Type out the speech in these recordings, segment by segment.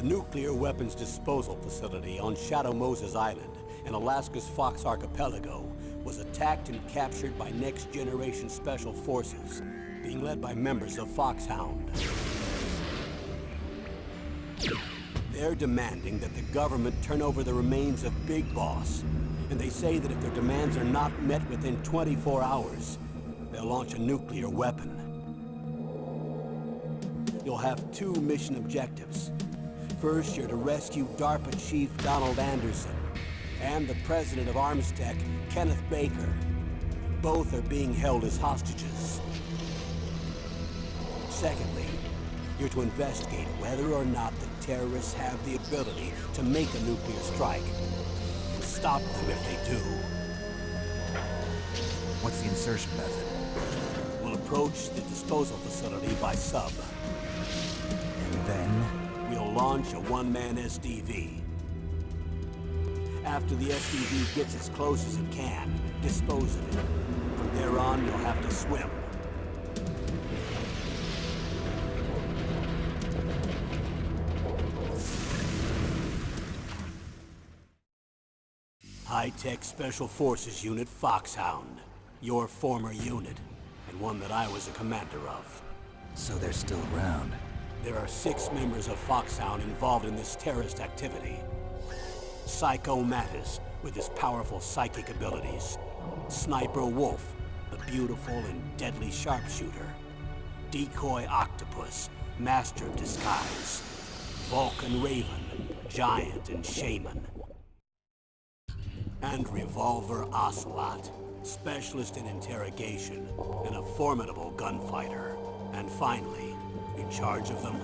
The nuclear weapons disposal facility on Shadow Moses Island in Alaska's Fox Archipelago was attacked and captured by next-generation special forces, being led by members of Foxhound. They're demanding that the government turn over the remains of Big Boss, and they say that if their demands are not met within 24 hours, they'll launch a nuclear weapon. You'll have two mission objectives. First, you're to rescue DARPA Chief Donald Anderson and the President of Armstech, Kenneth Baker. Both are being held as hostages. Secondly, you're to investigate whether or not the terrorists have the ability to make a nuclear strike and stop them if they do. What's the insertion method? We'll approach the disposal facility by sub. And then? We'll launch a one-man SDV. After the SDV gets as close as it can, dispose of it. From there on, you'll have to swim. High-Tech Special Forces Unit Foxhound. Your former unit, and one that I was a commander of. So they're still around. There are 6 members of Foxhound involved in this terrorist activity. Psycho Mattis, with his powerful psychic abilities. Sniper Wolf, the beautiful and deadly sharpshooter. Decoy Octopus, master of disguise. Vulcan Raven, giant and shaman. And Revolver Ocelot, specialist in interrogation and a formidable gunfighter. And finally, in charge of them,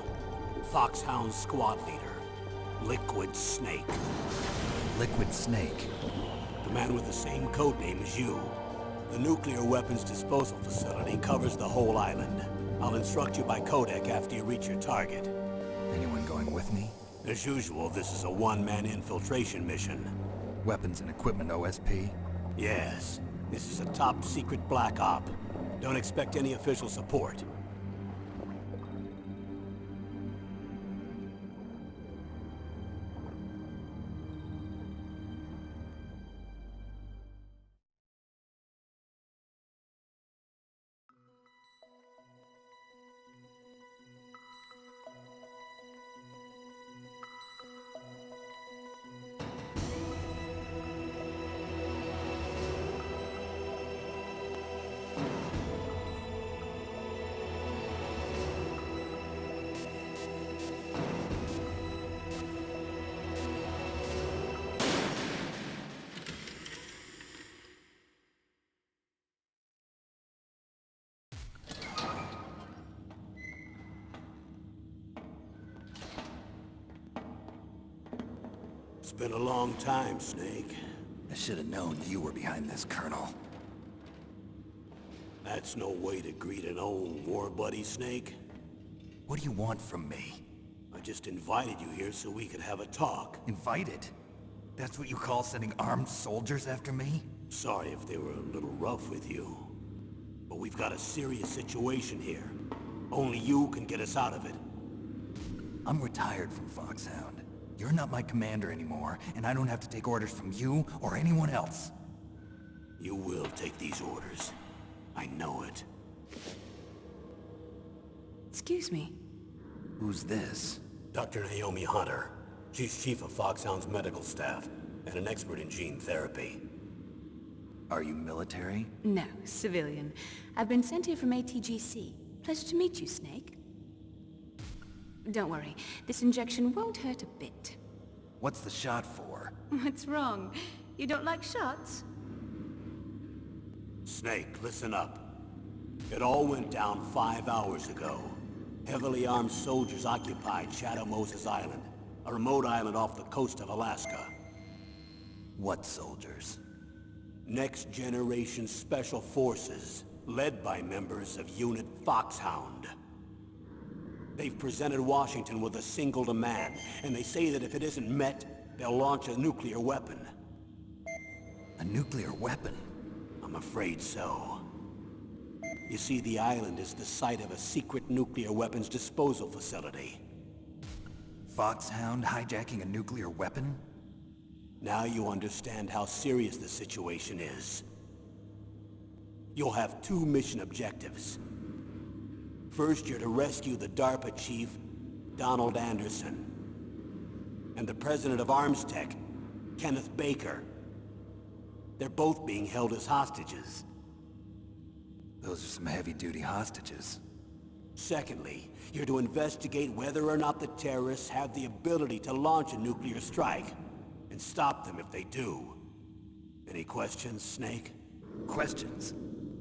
Foxhound squad leader, Liquid Snake. Liquid Snake? The man with the same codename as you. The nuclear weapons disposal facility covers the whole island. I'll instruct you by codec after you reach your target. Anyone going with me? As usual, this is a one-man infiltration mission. Weapons and equipment OSP? Yes. This is a top-secret black op. Don't expect any official support. It's been a long time, Snake. I should have known you were behind this, Colonel. That's no way to greet an old war buddy, Snake. What do you want from me? I just invited you here so we could have a talk. Invited? That's what you call sending armed soldiers after me? Sorry if they were a little rough with you. But we've got a serious situation here. Only you can get us out of it. I'm retired from Foxhound. You're not my commander anymore, and I don't have to take orders from you or anyone else. You will take these orders. I know it. Excuse me. Who's this? Dr. Naomi Hunter. She's chief of Foxhound's medical staff, and an expert in gene therapy. Are you military? No, civilian. I've been sent here from ATGC. Pleasure to meet you, Snake. Don't worry, this injection won't hurt a bit. What's the shot for? What's wrong? You don't like shots? Snake, listen up. It all went down 5 hours ago. Heavily armed soldiers occupied Shadow Moses Island, a remote island off the coast of Alaska. What soldiers? Next Generation Special Forces, led by members of Unit Foxhound. They've presented Washington with a single demand, and they say that if it isn't met, they'll launch a nuclear weapon. A nuclear weapon? I'm afraid so. You see, the island is the site of a secret nuclear weapons disposal facility. Foxhound hijacking a nuclear weapon? Now you understand how serious the situation is. You'll have two mission objectives. First, you're to rescue the DARPA chief, Donald Anderson, and the president of Arms Tech, Kenneth Baker. They're both being held as hostages. Those are some heavy-duty hostages. Secondly, you're to investigate whether or not the terrorists have the ability to launch a nuclear strike, and stop them if they do. Any questions, Snake? Questions?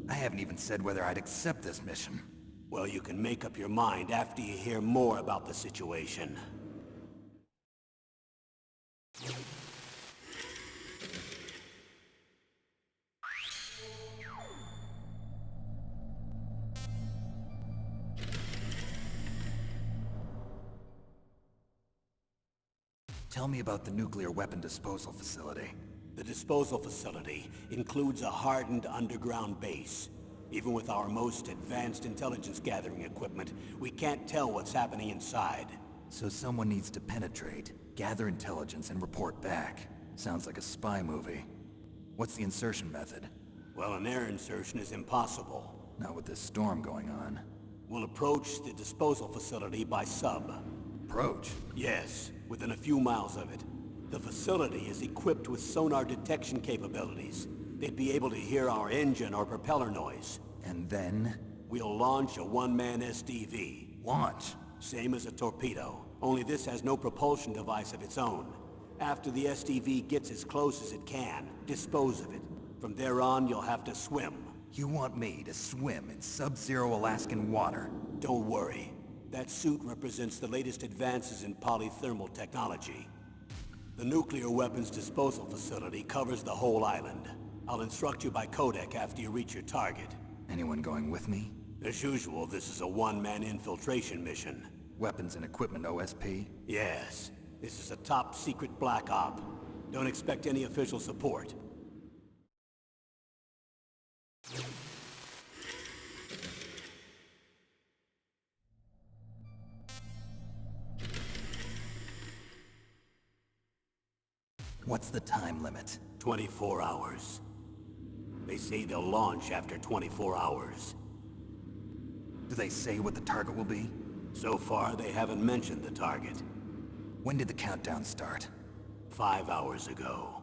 I haven't even said whether I'd accept this mission. Well, you can make up your mind after you hear more about the situation. Tell me about the nuclear weapon disposal facility. The disposal facility includes a hardened underground base. Even with our most advanced intelligence gathering equipment, we can't tell what's happening inside. So someone needs to penetrate, gather intelligence, and report back. Sounds like a spy movie. What's the insertion method? Well, an air insertion is impossible. Not with this storm going on. We'll approach the disposal facility by sub. Approach? Yes, within a few miles of it. The facility is equipped with sonar detection capabilities. They'd be able to hear our engine or propeller noise. And then? We'll launch a one-man SDV. Launch? Same as a torpedo, only this has no propulsion device of its own. After the SDV gets as close as it can, dispose of it. From there on, you'll have to swim. You want me to swim in sub-zero Alaskan water? Don't worry. That suit represents the latest advances in polythermal technology. The nuclear weapons disposal facility covers the whole island. I'll instruct you by codec after you reach your target. Anyone going with me? As usual, this is a one-man infiltration mission. Weapons and equipment OSP? Yes. This is a top-secret black op. Don't expect any official support. What's the time limit? 24 hours. They say they'll launch after 24 hours. Do they say what the target will be? So far, they haven't mentioned the target. When did the countdown start? 5 hours ago.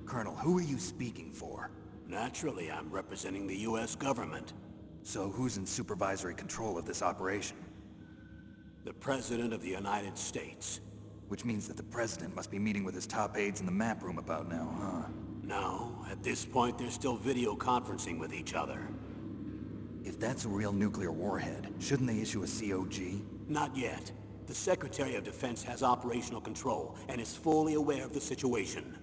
Colonel, who are you speaking for? Naturally, I'm representing the U.S. government. So who's in supervisory control of this operation? The President of the United States. Which means that the President must be meeting with his top aides in the map room about now, huh? No, at this point they're still video conferencing with each other. If that's a real nuclear warhead, shouldn't they issue a COG? Not yet. The Secretary of Defense has operational control and is fully aware of the situation.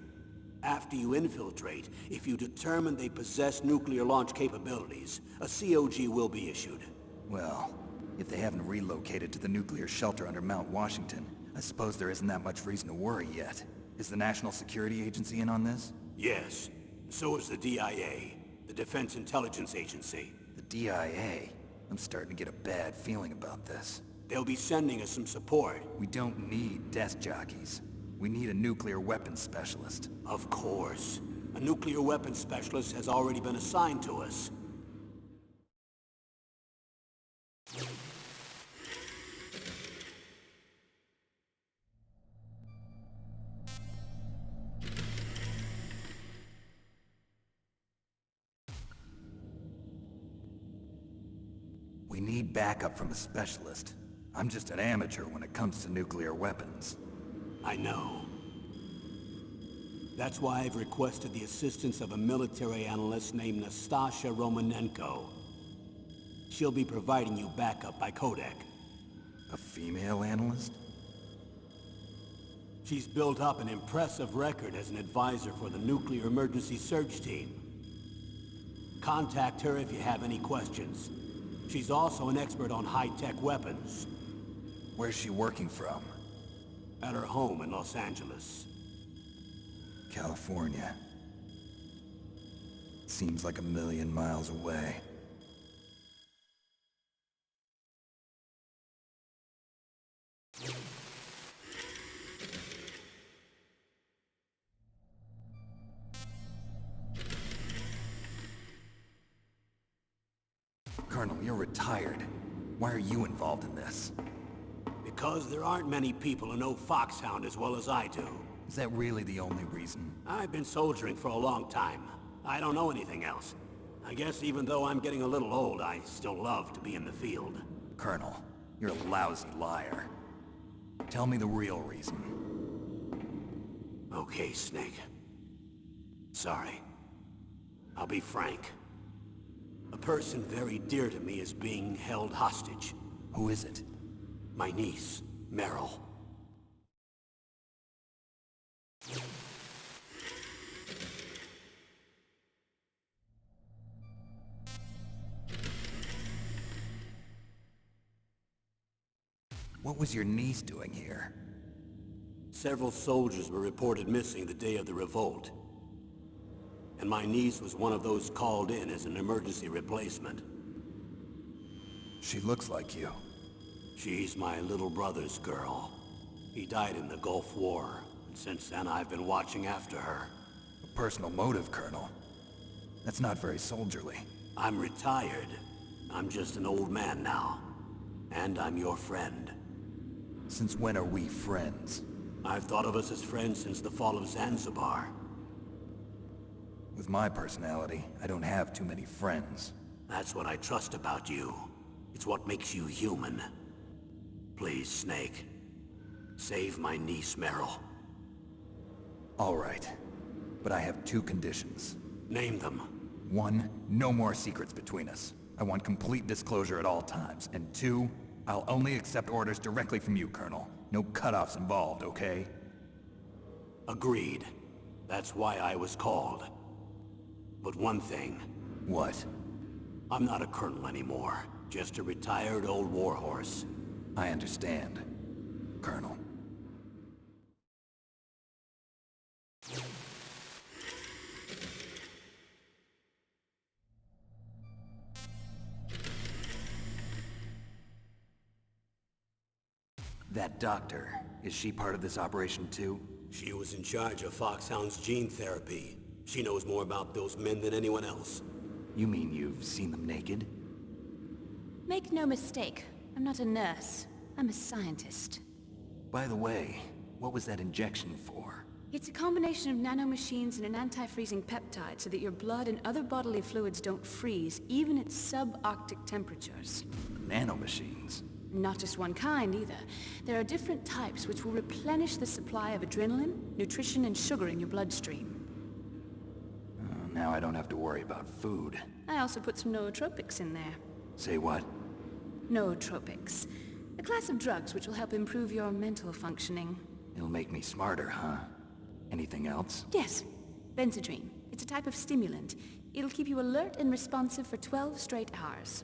After you infiltrate, if you determine they possess nuclear launch capabilities, a COG will be issued. Well, if they haven't relocated to the nuclear shelter under Mount Washington, I suppose there isn't that much reason to worry yet. Is the National Security Agency in on this? Yes. So is the DIA, the Defense Intelligence Agency. The DIA? I'm starting to get a bad feeling about this. They'll be sending us some support. We don't need desk jockeys. We need a nuclear weapons specialist. Of course. A nuclear weapons specialist has already been assigned to us. We need backup from a specialist. I'm just an amateur when it comes to nuclear weapons. I know. That's why I've requested the assistance of a military analyst named Nastasha Romanenko. She'll be providing you backup by codec. A female analyst? She's built up an impressive record as an advisor for the Nuclear Emergency Search Team. Contact her if you have any questions. She's also an expert on high-tech weapons. Where's she working from? At her home in Los Angeles. California. Seems like a million miles away. Colonel, you're retired. Why are you involved in this? Because there aren't many people who know Foxhound as well as I do. Is that really the only reason? I've been soldiering for a long time. I don't know anything else. I guess even though I'm getting a little old, I still love to be in the field. Colonel, you're a lousy liar. Tell me the real reason. Okay, Snake. Sorry. I'll be frank. A person very dear to me is being held hostage. Who is it? My niece, Meryl. What was your niece doing here? Several soldiers were reported missing the day of the revolt. And my niece was one of those called in as an emergency replacement. She looks like you. She's my little brother's girl. He died in the Gulf War, and since then I've been watching after her. A personal motive, Colonel. That's not very soldierly. I'm retired. I'm just an old man now. And I'm your friend. Since when are we friends? I've thought of us as friends since the fall of Zanzibar. With my personality, I don't have too many friends. That's what I trust about you. It's what makes you human. Please, Snake. Save my niece, Meryl. All right. But I have two conditions. Name them. 1, no more secrets between us. I want complete disclosure at all times. And 2, I'll only accept orders directly from you, Colonel. No cutoffs involved, okay? Agreed. That's why I was called. But one thing. What? I'm not a colonel anymore. Just a retired old warhorse. I understand, Colonel. That doctor, is she part of this operation too? She was in charge of Foxhound's gene therapy. She knows more about those men than anyone else. You mean you've seen them naked? Make no mistake, I'm not a nurse. I'm a scientist. By the way, what was that injection for? It's a combination of nanomachines and an anti-freezing peptide so that your blood and other bodily fluids don't freeze, even at subarctic temperatures. Nanomachines? Not just one kind, either. There are different types which will replenish the supply of adrenaline, nutrition, and sugar in your bloodstream. Now I don't have to worry about food. I also put some nootropics in there. Say what? Nootropics. A class of drugs which will help improve your mental functioning. It'll make me smarter, huh? Anything else? Yes. Benzodrine. It's a type of stimulant. It'll keep you alert and responsive for 12 straight hours.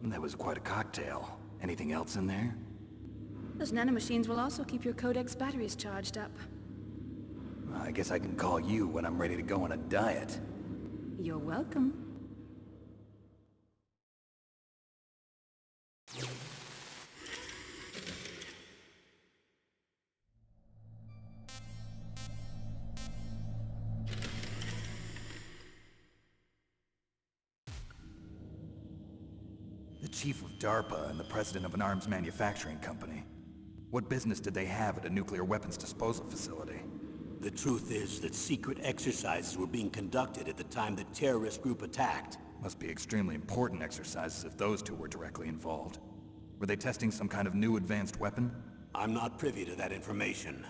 That was quite a cocktail. Anything else in there? Those nanomachines will also keep your Codex batteries charged up. I guess I can call you when I'm ready to go on a diet. You're welcome. The chief of DARPA and the president of an arms manufacturing company. What business did they have at a nuclear weapons disposal facility? The truth is that secret exercises were being conducted at the time the terrorist group attacked. Must be extremely important exercises if those two were directly involved. Were they testing some kind of new advanced weapon? I'm not privy to that information.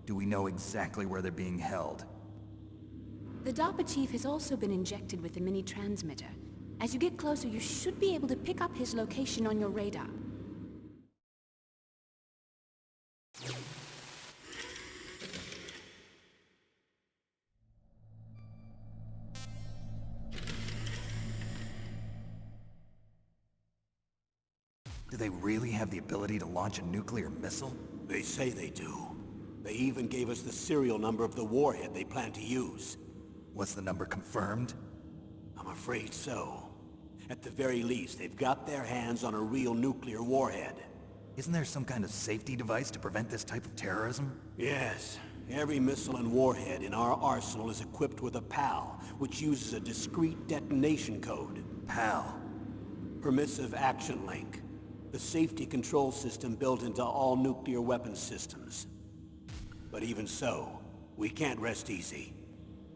Do we know exactly where they're being held? The DARPA chief has also been injected with a mini-transmitter. As you get closer, you should be able to pick up his location on your radar. Do they really have the ability to launch a nuclear missile? They say they do. They even gave us the serial number of the warhead they plan to use. Was the number confirmed? I'm afraid so. At the very least, they've got their hands on a real nuclear warhead. Isn't there some kind of safety device to prevent this type of terrorism? Yes. Every missile and warhead in our arsenal is equipped with a PAL, which uses a discrete detonation code. PAL? Permissive Action Link. The safety control system built into all nuclear weapons systems. But even so, we can't rest easy.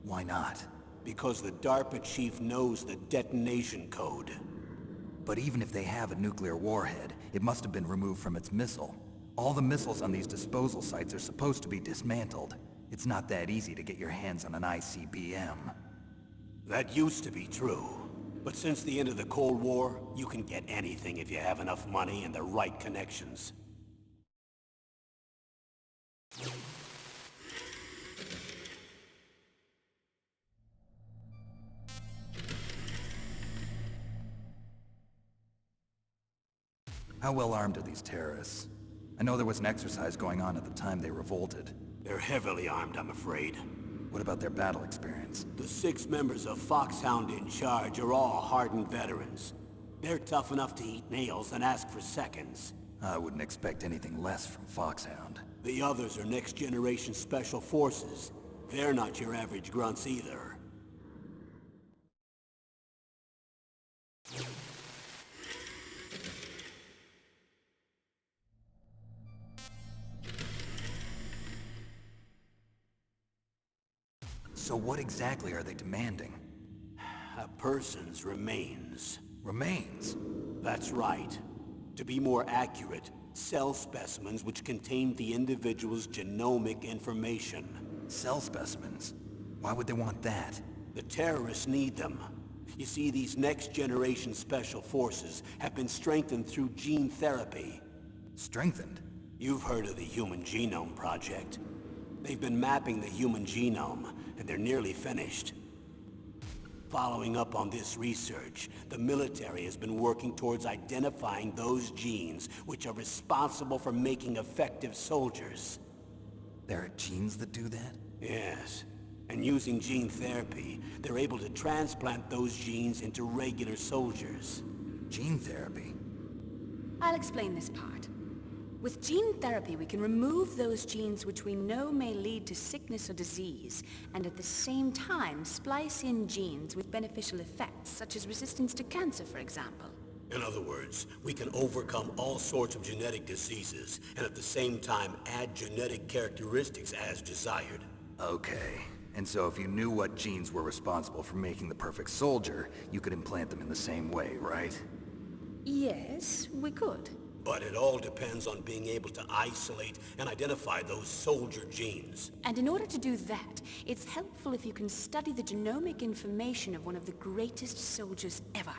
Why not? Because the DARPA chief knows the detonation code. But even if they have a nuclear warhead, it must have been removed from its missile. All the missiles on these disposal sites are supposed to be dismantled. It's not that easy to get your hands on an ICBM. That used to be true. But since the end of the Cold War, you can get anything if you have enough money and the right connections. How well armed are these terrorists? I know there was an exercise going on at the time they revolted. They're heavily armed, I'm afraid. What about their battle experience? The 6 members of Foxhound in charge are all hardened veterans. They're tough enough to eat nails and ask for seconds. I wouldn't expect anything less from Foxhound. The others are next-generation special forces. They're not your average grunts either. So what exactly are they demanding? A person's remains. Remains? That's right. To be more accurate, cell specimens which contain the individual's genomic information. Cell specimens? Why would they want that? The terrorists need them. You see, these next-generation special forces have been strengthened through gene therapy. Strengthened? You've heard of the Human Genome Project. They've been mapping the human genome, and they're nearly finished. Following up on this research, the military has been working towards identifying those genes which are responsible for making effective soldiers. There are genes that do that? Yes. And using gene therapy, they're able to transplant those genes into regular soldiers. Gene therapy? I'll explain this part. With gene therapy, we can remove those genes which we know may lead to sickness or disease, and at the same time splice in genes with beneficial effects, such as resistance to cancer, for example. In other words, we can overcome all sorts of genetic diseases, and at the same time add genetic characteristics as desired. Okay. And so if you knew what genes were responsible for making the perfect soldier, you could implant them in the same way, right? Yes, we could. But it all depends on being able to isolate and identify those soldier genes. And in order to do that, it's helpful if you can study the genomic information of one of the greatest soldiers ever.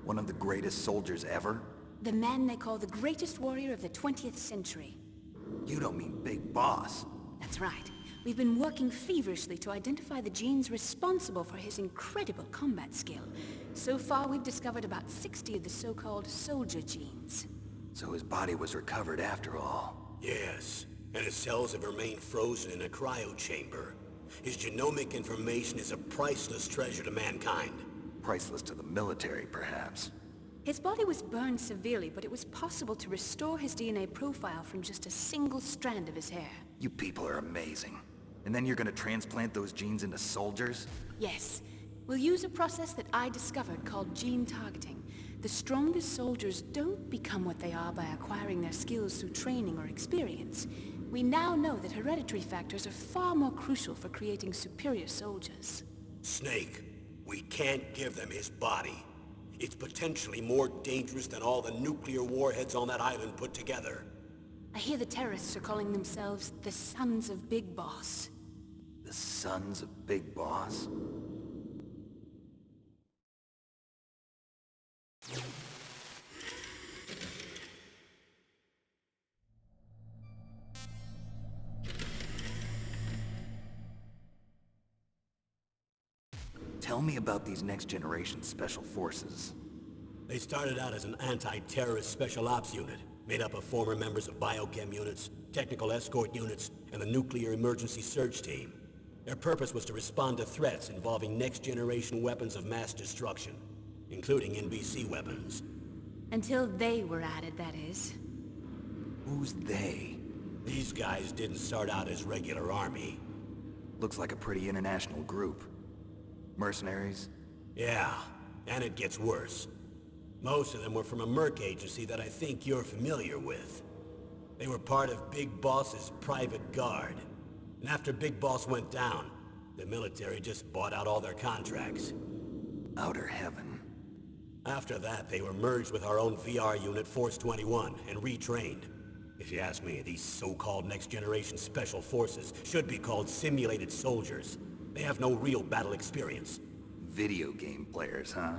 One of the greatest soldiers ever? The man they call the greatest warrior of the 20th century. You don't mean Big Boss. That's right. We've been working feverishly to identify the genes responsible for his incredible combat skill. So far, we've discovered about 60 of the so-called soldier genes. So his body was recovered after all. Yes, and his cells have remained frozen in a cryo chamber. His genomic information is a priceless treasure to mankind. Priceless to the military, perhaps. His body was burned severely, but it was possible to restore his DNA profile from just a single strand of his hair. You people are amazing. And then you're gonna transplant those genes into soldiers? Yes. We'll use a process that I discovered called gene targeting. The strongest soldiers don't become what they are by acquiring their skills through training or experience. We now know that hereditary factors are far more crucial for creating superior soldiers. Snake, we can't give them his body. It's potentially more dangerous than all the nuclear warheads on that island put together. I hear the terrorists are calling themselves the Sons of Big Boss. The Sons of Big Boss? Tell me about these next-generation special forces. They started out as an anti-terrorist special ops unit, made up of former members of biochem units, technical escort units, and the nuclear emergency surge team. Their purpose was to respond to threats involving next-generation weapons of mass destruction, including NBC weapons. Until they were added, that is. Who's they? These guys didn't start out as regular army. Looks like a pretty international group. Mercenaries? Yeah, and it gets worse. Most of them were from a merc agency that I think you're familiar with. They were part of Big Boss's private guard. And after Big Boss went down, the military just bought out all their contracts. Outer heaven. After that, they were merged with our own VR unit, Force 21, and retrained. If you ask me, these so-called next-generation special forces should be called simulated soldiers. They have no real battle experience. Video game players, huh?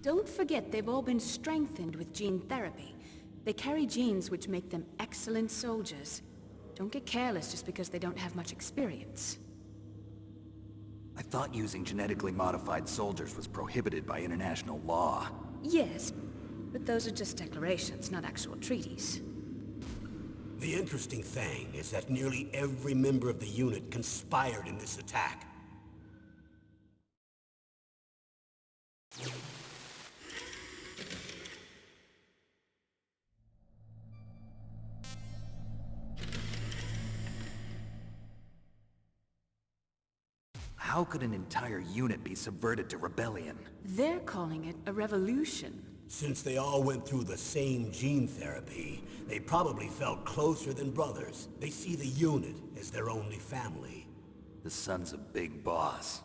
Don't forget they've all been strengthened with gene therapy. They carry genes which make them excellent soldiers. Don't get careless just because they don't have much experience. I thought using genetically modified soldiers was prohibited by international law. Yes, but those are just declarations, not actual treaties. The interesting thing is that nearly every member of the unit conspired in this attack. How could an entire unit be subverted to rebellion? They're calling it a revolution. Since they all went through the same gene therapy, they probably felt closer than brothers. They see the unit as their only family. The sons of Big Boss.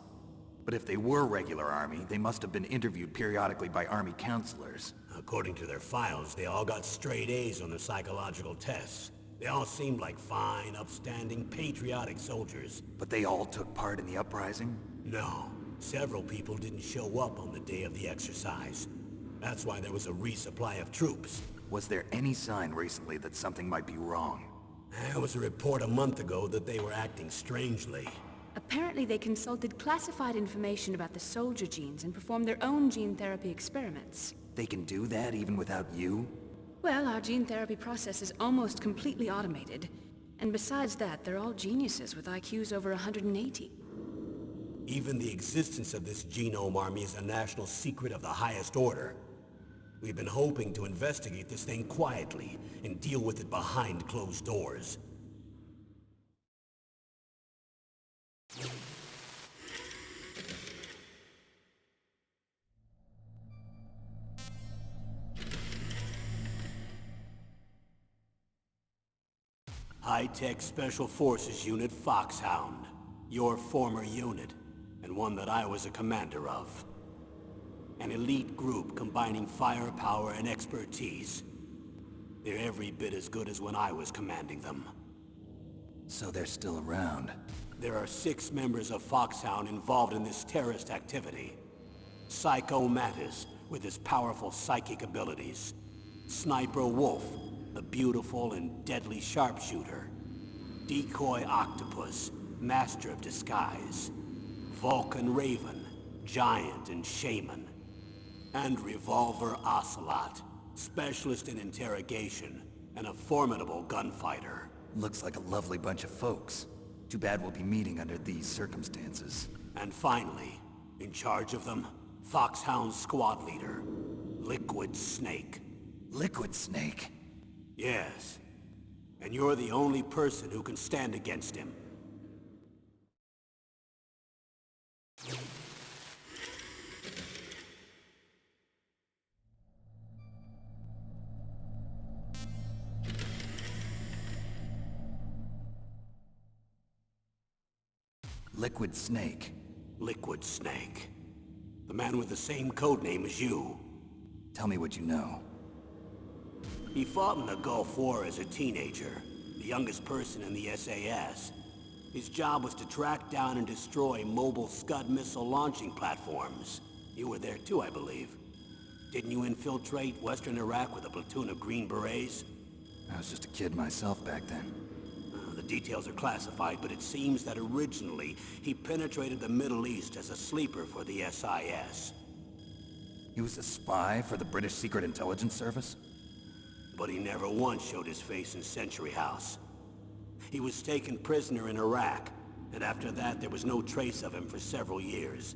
But if they were regular army, they must have been interviewed periodically by army counselors. According to their files, they all got straight A's on their psychological tests. They all seemed like fine, upstanding, patriotic soldiers. But they all took part in the uprising? No. Several people didn't show up on the day of the exercise. That's why there was a resupply of troops. Was there any sign recently that something might be wrong? There was a report a month ago that they were acting strangely. Apparently they consulted classified information about the soldier genes and performed their own gene therapy experiments. They can do that even without you? Well, our gene therapy process is almost completely automated. And besides that, they're all geniuses with IQs over 180. Even the existence of this genome army is a national secret of the highest order. We've been hoping to investigate this thing quietly and deal with it behind closed doors. High-Tech Special Forces Unit Foxhound. Your former unit, and one that I was a commander of. An elite group combining firepower and expertise. They're every bit as good as when I was commanding them. So they're still around. There are 6 members of Foxhound involved in this terrorist activity. Psycho Mattis, with his powerful psychic abilities. Sniper Wolf, the beautiful and deadly sharpshooter. Decoy Octopus, master of disguise. Vulcan Raven, giant and shaman. And Revolver Ocelot, specialist in interrogation and a formidable gunfighter. Looks like a lovely bunch of folks. Too bad we'll be meeting under these circumstances. And finally, in charge of them, Foxhound's squad leader, Liquid Snake. Liquid Snake? Yes. And you're the only person who can stand against him. Liquid Snake. Liquid Snake. The man with the same codename as you. Tell me what you know. He fought in the Gulf War as a teenager, the youngest person in the SAS. His job was to track down and destroy mobile Scud missile launching platforms. You were there too, I believe. Didn't you infiltrate Western Iraq with a platoon of Green Berets? I was just a kid myself back then. The Details are classified, but it seems that originally he penetrated the Middle East as a sleeper for the SIS. He was a spy for the British Secret Intelligence Service? But he never once showed his face in Century House. He was taken prisoner in Iraq, and after that there was no trace of him for several years.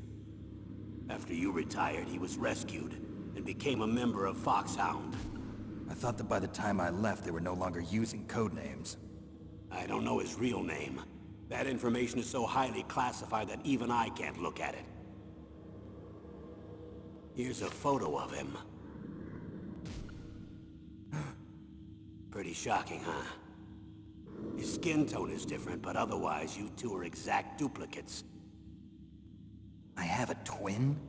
After you retired, he was rescued and became a member of Foxhound. I thought that by the time I left, they were no longer using code names. I don't know his real name. That information is so highly classified that even I can't look at it. Here's a photo of him. Pretty shocking, huh? His skin tone is different, but otherwise you two are exact duplicates. I have a twin?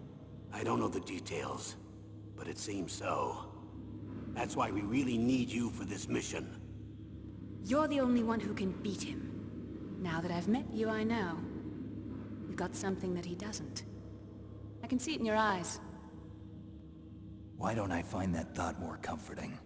I don't know the details, but it seems so. That's why we really need you for this mission. You're the only one who can beat him. Now that I've met you, I know. You've got something that he doesn't. I can see it in your eyes. Why don't I find that thought more comforting?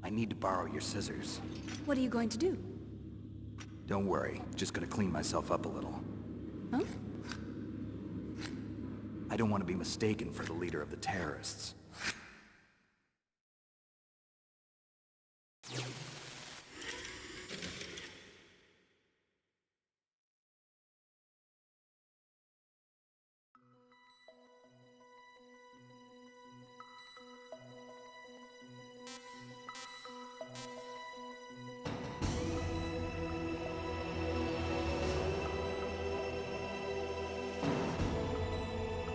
I need to borrow your scissors. What are you going to do? Don't worry, just gonna clean myself up a little. Huh? I don't want to be mistaken for the leader of the terrorists.